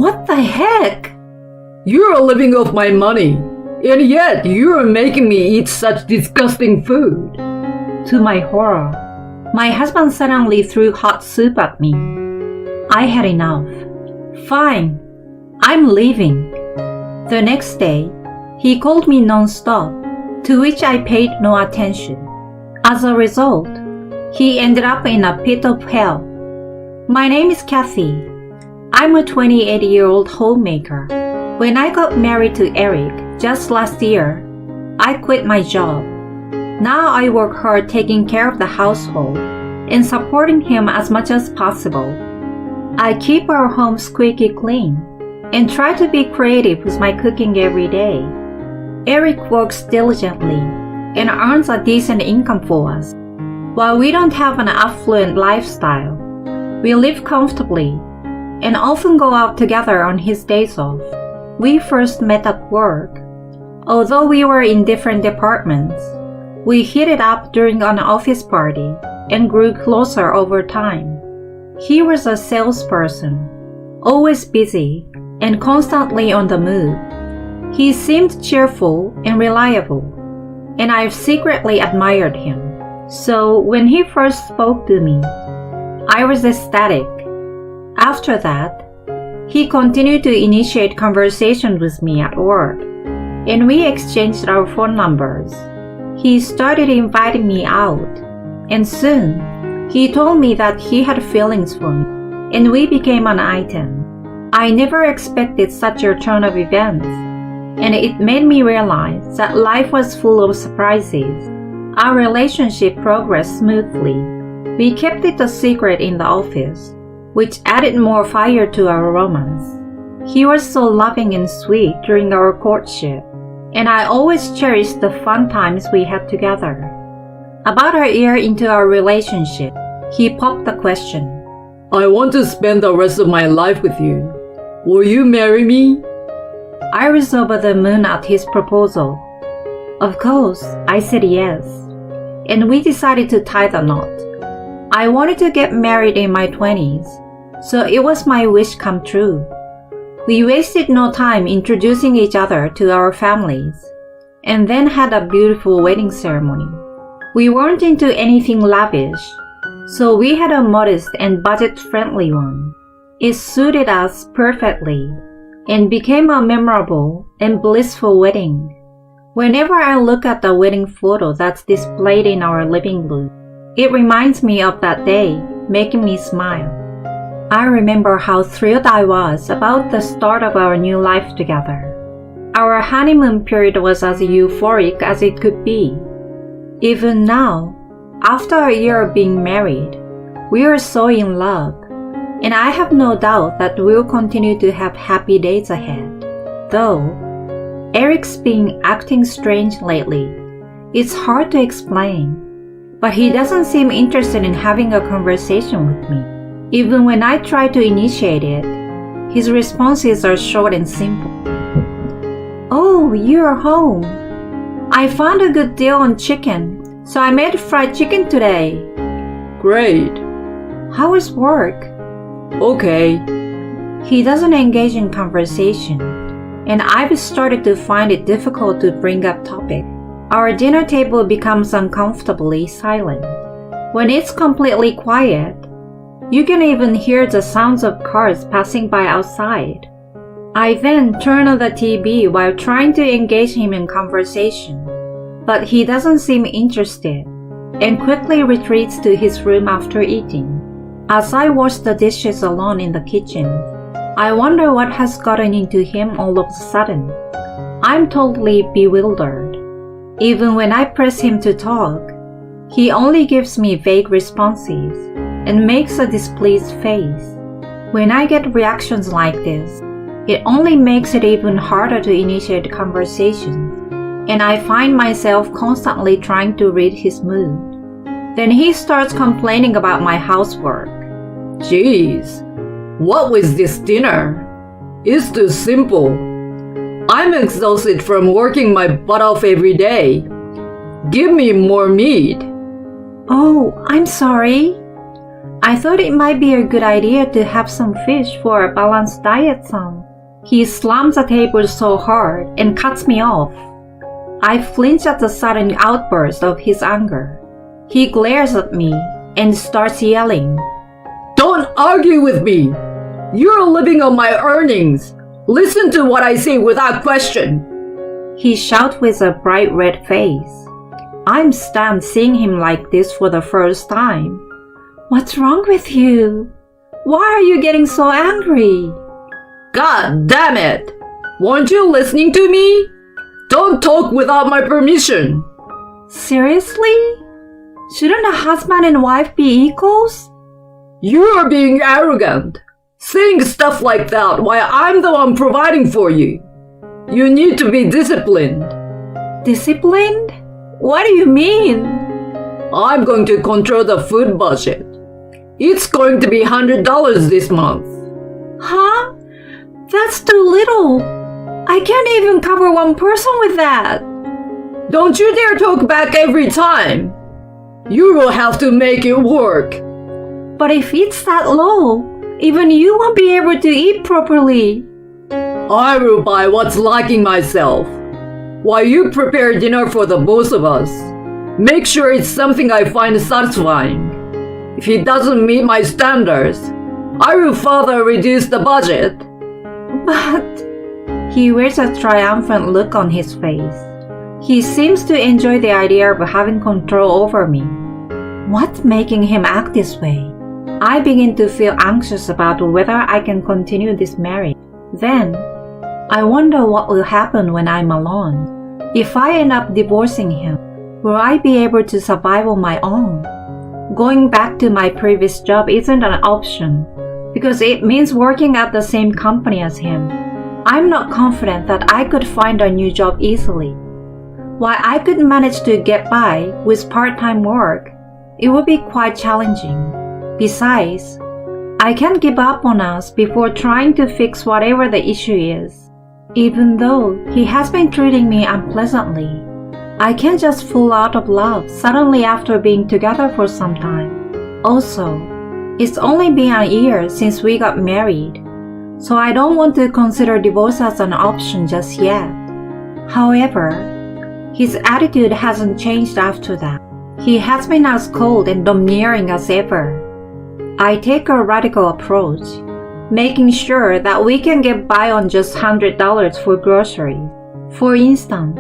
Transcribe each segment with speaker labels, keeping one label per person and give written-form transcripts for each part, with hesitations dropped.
Speaker 1: What the heck?
Speaker 2: You're living off my money, and yet you're making me eat such disgusting food.
Speaker 1: To my horror, my husband suddenly threw hot soup at me. I had enough. Fine, I'm leaving. The next day, he called me non-stop, to which I paid no attention. As a result, he ended up in a pit of hell. My name is Kathy. I'm a 28-year-old homemaker. When I got married to Eric just last year, I quit my job. Now I work hard taking care of the household and supporting him as much as possible. I keep our home squeaky clean and try to be creative with my cooking every day. Eric works diligently and earns a decent income for us. While we don't have an affluent lifestyle, we live comfortably and often go out together on his days off. We first met at work. Although we were in different departments, we hit it up during an office party and grew closer over time. He was a salesperson, always busy and constantly on the move. He seemed cheerful and reliable, and I've secretly admired him. So when he first spoke to me, I was ecstatic. After that, he continued to initiate conversations with me at work, and we exchanged our phone numbers. He started inviting me out, and soon he told me that he had feelings for me, and we became an item. I never expected such a turn of events, and it made me realize that life was full of surprises. Our relationship progressed smoothly. We kept it a secret in the office, which added more fire to our romance. He was so loving and sweet during our courtship, and I always cherished the fun times we had together. About a year into our relationship, he popped the question.
Speaker 2: I want to spend the rest of my life with you. Will you marry me?
Speaker 1: I was over the moon at his proposal. Of course, I said yes, and we decided to tie the knot. I wanted to get married in my 20s, so it was my wish come true. We wasted no time introducing each other to our families, and then had a beautiful wedding ceremony. We weren't into anything lavish, so we had a modest and budget-friendly one. It suited us perfectly, and became a memorable and blissful wedding. Whenever I look at the wedding photo that's displayed in our living room, it reminds me of that day, making me smile. I remember how thrilled I was about the start of our new life together. Our honeymoon period was as euphoric as it could be. Even now, after a year of being married, we are so in love, and I have no doubt that we'll continue to have happy days ahead. Though, Eric's been acting strange lately. It's hard to explain, but he doesn't seem interested in having a conversation with me. Even when I try to initiate it, his responses are short and simple. Oh, you're home. I found a good deal on chicken, so I made fried chicken today.
Speaker 2: Great.
Speaker 1: How was work?
Speaker 2: Okay.
Speaker 1: He doesn't engage in conversation, and I've started to find it difficult to bring up topic. Our dinner table becomes uncomfortably silent. When it's completely quiet, you can even hear the sounds of cars passing by outside. I then turn on the TV while trying to engage him in conversation, but he doesn't seem interested and quickly retreats to his room after eating. As I wash the dishes alone in the kitchen, I wonder what has gotten into him all of a sudden. I'm totally bewildered. Even when I press him to talk, he only gives me vague responses and makes a displeased face. When I get reactions like this, it only makes it even harder to initiate conversations, and I find myself constantly trying to read his mood. Then he starts complaining about my housework.
Speaker 2: Jeez, what was this dinner? It's too simple. I'm exhausted from working my butt off every day. Give me more meat.
Speaker 1: Oh, I'm sorry. I thought it might be a good idea to have some fish for a balanced diet, son. He slams the table so hard and cuts me off. I flinch at the sudden outburst of his anger. He glares at me and starts yelling.
Speaker 2: Don't argue with me. You're living on my earnings. Listen to what I say without question.
Speaker 1: He shouts with a bright red face. I'm stunned seeing him like this for the first time. What's wrong with you? Why are you getting so angry?
Speaker 2: God damn it! Weren't you listening to me? Don't talk without my permission.
Speaker 1: Seriously? Shouldn't a husband and wife be equals?
Speaker 2: You're being arrogant. Saying stuff like that while I'm the one providing for you. You need to be disciplined.
Speaker 1: Disciplined? What do you mean?
Speaker 2: I'm going to control the food budget. It's going to be $100 this month.
Speaker 1: Huh? That's too little. I can't even cover one person with that.
Speaker 2: Don't you dare talk back every time. You will have to make it work.
Speaker 1: But if it's that low, even you won't be able to eat properly.
Speaker 2: I will buy what's lacking myself, while you prepare dinner for the both of us. Make sure it's something I find satisfying. If it doesn't meet my standards, I will further reduce the budget.
Speaker 1: But he wears a triumphant look on his face. He seems to enjoy the idea of having control over me. What's making him act this way? I begin to feel anxious about whether I can continue this marriage. Then, I wonder what will happen when I'm alone. If I end up divorcing him, will I be able to survive on my own? Going back to my previous job isn't an option because it means working at the same company as him. I'm not confident that I could find a new job easily. While I could manage to get by with part-time work, it would be quite challenging. Besides, I can't give up on us before trying to fix whatever the issue is. Even though he has been treating me unpleasantly, I can't just fall out of love suddenly after being together for some time. Also, it's only been a year since we got married, so I don't want to consider divorce as an option just yet. However, his attitude hasn't changed after that. He has been as cold and domineering as ever. I take a radical approach, making sure that we can get by on just $100 for groceries. For instance,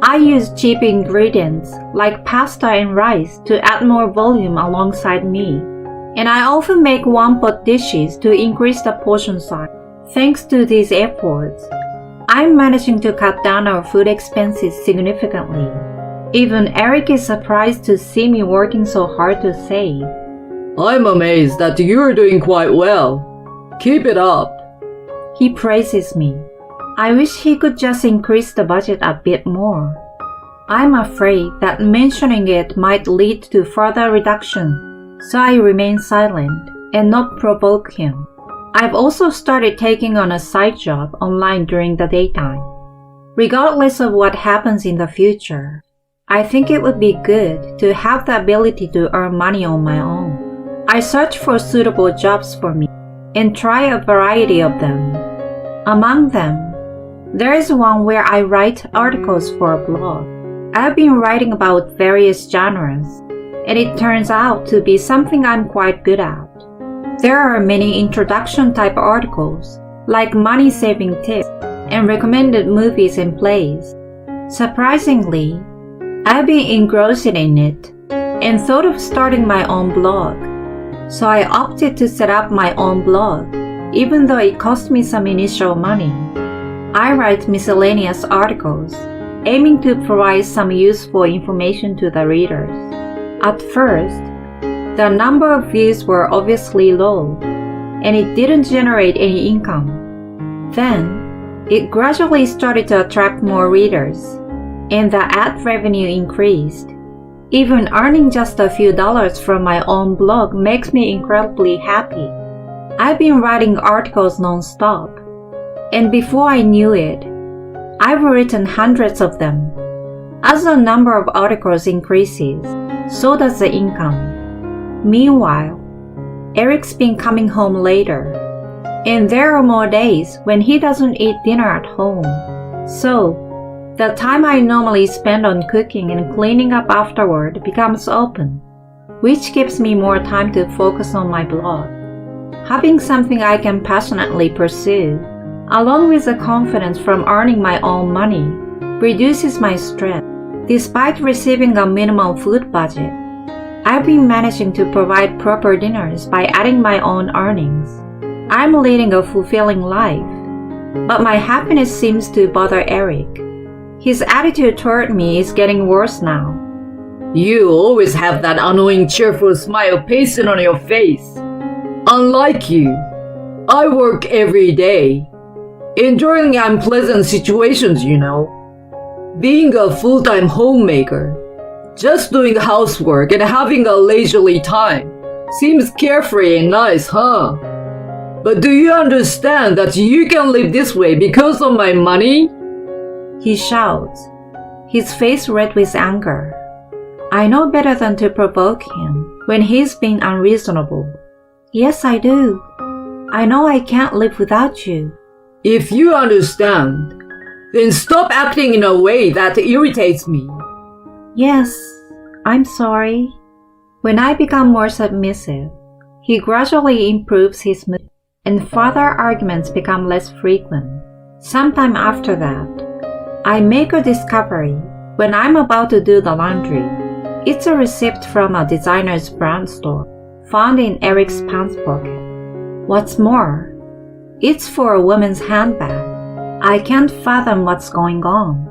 Speaker 1: I use cheap ingredients like pasta and rice to add more volume alongside me, and I often make one-pot dishes to increase the portion size. Thanks to these efforts, I'm managing to cut down our food expenses significantly. Even Eric is surprised to see me working so hard to save.
Speaker 2: I'm amazed that you're doing quite well. Keep it up.
Speaker 1: He praises me. I wish he could just increase the budget a bit more. I'm afraid that mentioning it might lead to further reduction, so I remain silent and not provoke him. I've also started taking on a side job online during the daytime. Regardless of what happens in the future, I think it would be good to have the ability to earn money on my own. I search for suitable jobs for me and try a variety of them. Among them, there is one where I write articles for a blog. I've been writing about various genres, and it turns out to be something I'm quite good at. There are many introduction type articles, like money-saving tips and recommended movies and plays. Surprisingly, I've been engrossed in it and thought of starting my own blog. So I opted to set up my own blog, even though it cost me some initial money. I write miscellaneous articles, aiming to provide some useful information to the readers. At first, the number of views were obviously low, and it didn't generate any income. Then, it gradually started to attract more readers, and the ad revenue increased. Even earning just a few dollars from my own blog makes me incredibly happy. I've been writing articles non-stop, and before I knew it, I've written hundreds of them. As the number of articles increases, so does the income. Meanwhile, Eric's been coming home later, and there are more days when he doesn't eat dinner at home. So, the time I normally spend on cooking and cleaning up afterward becomes open, which gives me more time to focus on my blog. Having something I can passionately pursue, along with the confidence from earning my own money, reduces my stress. Despite receiving a minimal food budget, I've been managing to provide proper dinners by adding my own earnings. I'm leading a fulfilling life, but my happiness seems to bother Eric. His attitude toward me is getting worse now.
Speaker 2: You always have that annoying cheerful smile pasted on your face. Unlike you, I work every day, enjoying unpleasant situations, you know. Being a full-time homemaker, just doing housework and having a leisurely time seems carefree and nice, huh? But do you understand that you can live this way because of my money?
Speaker 1: He shouts, his face red with anger. I know better than to provoke him when he's being unreasonable. Yes, I do. I know I can't live without you.
Speaker 2: If you understand, then stop acting in a way that irritates me.
Speaker 1: Yes, I'm sorry. When I become more submissive, he gradually improves his mood, and further arguments become less frequent. Sometime after that, I make a discovery when I'm about to do the laundry. It's a receipt from a designer's brand store, found in Eric's pants pocket. What's more, it's for a woman's handbag. I can't fathom what's going on.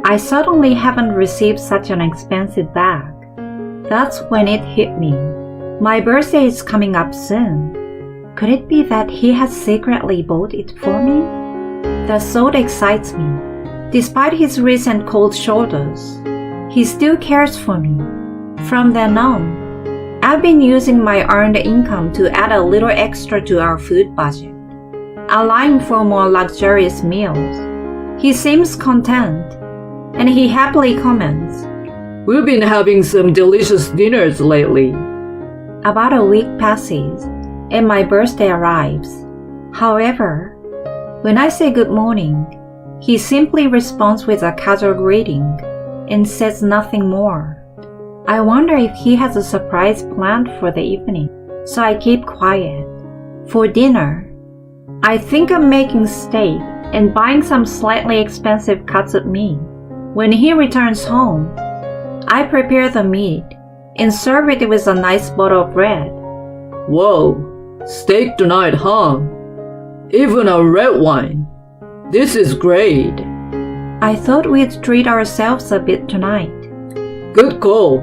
Speaker 1: I certainly haven't received such an expensive bag. That's when it hit me. My birthday is coming up soon. Could it be that he has secretly bought it for me? The thought excites me. Despite his recent cold shoulders, he still cares for me. From then on, I've been using my earned income to add a little extra to our food budget, allowing for more luxurious meals. He seems content, and he happily comments,
Speaker 2: We've been having some delicious dinners lately.
Speaker 1: About a week passes, and my birthday arrives. However, when I say good morning, he simply responds with a casual greeting and says nothing more. I wonder if he has a surprise planned for the evening, so I keep quiet. For dinner, I think I'm making steak and buying some slightly expensive cuts of meat. When he returns home, I prepare the meat and serve it with a nice bottle of bread.
Speaker 2: Whoa, steak tonight, huh? Even a red wine. This is great.
Speaker 1: I thought we'd treat ourselves a bit tonight.
Speaker 2: Good call.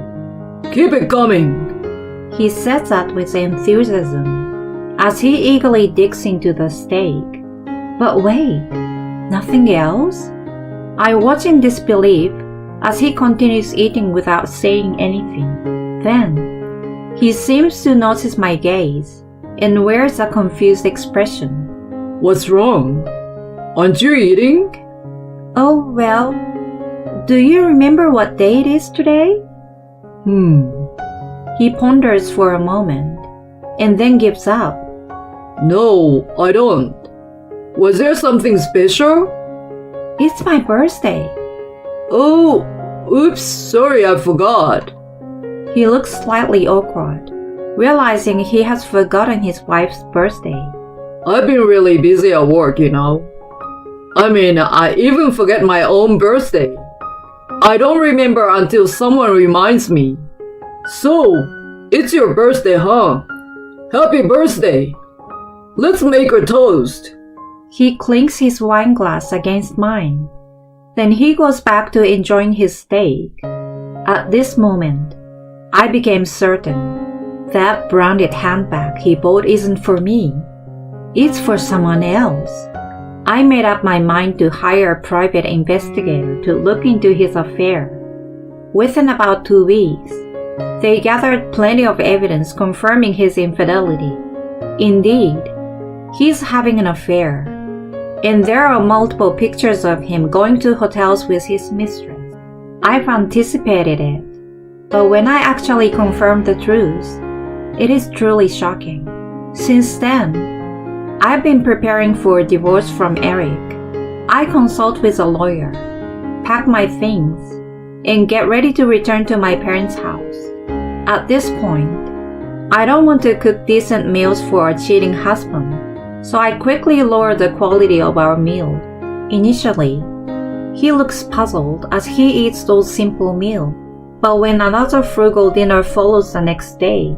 Speaker 2: Keep it coming.
Speaker 1: He says that with enthusiasm as he eagerly digs into the steak. But wait, nothing else? I watch in disbelief as he continues eating without saying anything. Then, he seems to notice my gaze and wears a confused expression.
Speaker 2: What's wrong? Aren't you eating?
Speaker 1: Oh, well, do you remember what day it is today? He ponders for a moment and then gives up.
Speaker 2: No, I don't. Was there something special?
Speaker 1: It's my birthday.
Speaker 2: Oh, oops, sorry, I forgot.
Speaker 1: He looks slightly awkward, realizing he has forgotten his wife's birthday.
Speaker 2: I've been really busy at work, you know. I even forget my own birthday. I don't remember until someone reminds me. So, it's your birthday, huh? Happy birthday! Let's make a toast.
Speaker 1: He clinks his wine glass against mine. Then he goes back to enjoying his steak. At this moment, I became certain that branded handbag he bought isn't for me. It's for someone else. I made up my mind to hire a private investigator to look into his affair. Within about 2 weeks, they gathered plenty of evidence confirming his infidelity. Indeed, he's having an affair, and there are multiple pictures of him going to hotels with his mistress. I've anticipated it, but when I actually confirmed the truth, It is truly shocking. Since then, I've been preparing for a divorce from Eric. I consult with a lawyer, pack my things, and get ready to return to my parents' house. At this point, I don't want to cook decent meals for a cheating husband, so I quickly lower the quality of our meal. Initially, he looks puzzled as he eats those simple meals, but when another frugal dinner follows the next day,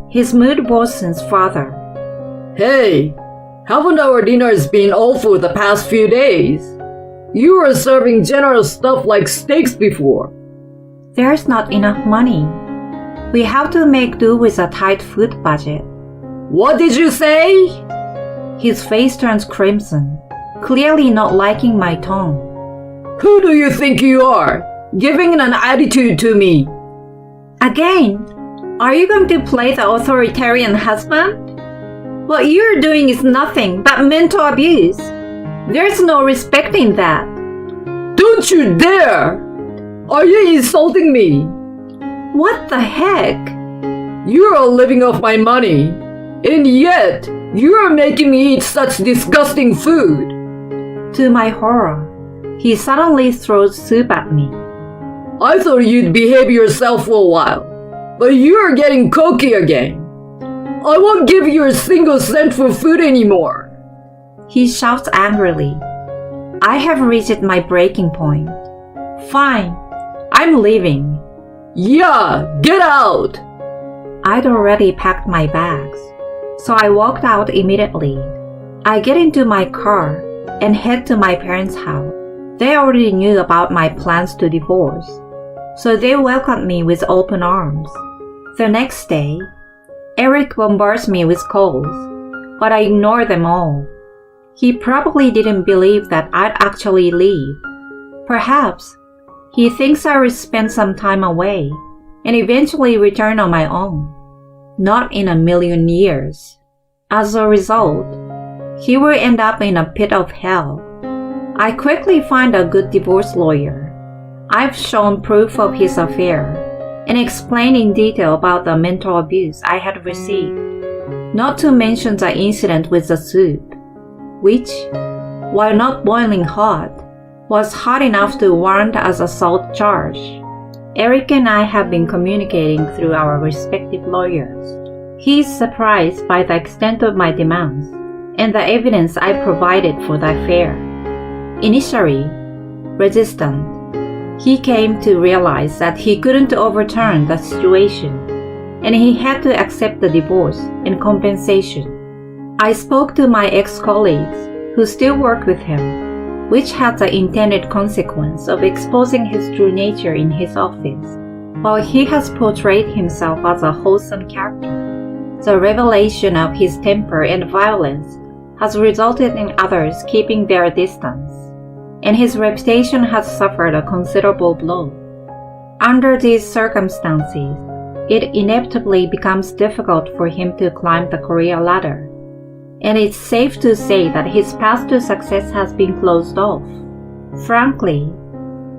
Speaker 1: his mood worsens further.
Speaker 2: Hey, haven't our dinners been awful the past few days? You were serving generous stuff like steaks before.
Speaker 1: There's not enough money. We have to make do with a tight food budget.
Speaker 2: What did you say?
Speaker 1: His face turns crimson, clearly not liking my tone.
Speaker 2: Who do you think you are, giving an attitude to me?
Speaker 1: Again, are you going to play the authoritarian husband? What you're doing is nothing but mental abuse. There's no respecting that.
Speaker 2: Don't you dare! Are you insulting me?
Speaker 1: What the heck?
Speaker 2: You're living off my money, and yet you're making me eat such disgusting food.
Speaker 1: To my horror, he suddenly throws soup at me.
Speaker 2: I thought you'd behave yourself for a while, but you're getting cocky again. I won't give you a single cent for food anymore.
Speaker 1: He shouts angrily. I have reached my breaking point. Fine, I'm leaving.
Speaker 2: Yeah, get out!
Speaker 1: I'd already packed my bags, so I walked out immediately. I get into my car and head to my parents' house. They already knew about my plans to divorce, so they welcomed me with open arms. The next day, Eric bombards me with calls, but I ignore them all. He probably didn't believe that I'd actually leave. Perhaps he thinks I will spend some time away and eventually return on my own. Not in a million years. As a result, he will end up in a pit of hell. I quickly find a good divorce lawyer. I've shown proof of his affair and explained in detail about the mental abuse I had received, not to mention the incident with the soup, which, while not boiling hot, was hot enough to warrant as assault charge. Eric and I have been communicating through our respective lawyers. He is surprised by the extent of my demands and the evidence I provided for the affair. Initially resistant, he came to realize that he couldn't overturn the situation, and he had to accept the divorce and compensation. I spoke to my ex-colleagues who still work with him, which had the intended consequence of exposing his true nature in his office. While he has portrayed himself as a wholesome character, the revelation of his temper and violence has resulted in others keeping their distance, and his reputation has suffered a considerable blow. Under these circumstances, it inevitably becomes difficult for him to climb the career ladder, and it's safe to say that his path to success has been closed off. Frankly,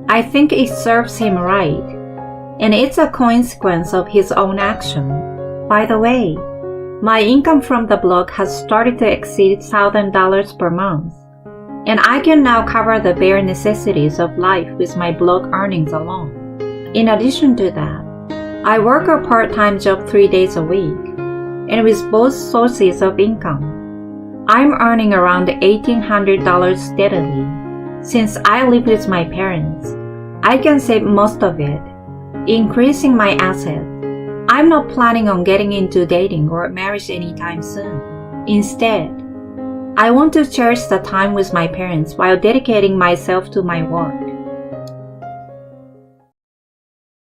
Speaker 1: I think it serves him right, and it's a consequence of his own action. By the way, my income from the blog has started to exceed $1,000 per month, and I can now cover the bare necessities of life with my blog earnings alone. In addition to that, I work a part-time job 3 days a week, and with both sources of income, I'm earning around $1,800 steadily. Since I live with my parents, I can save most of it, increasing my assets. I'm not planning on getting into dating or marriage anytime soon. Instead, I want to cherish the time with my parents while dedicating myself to my work.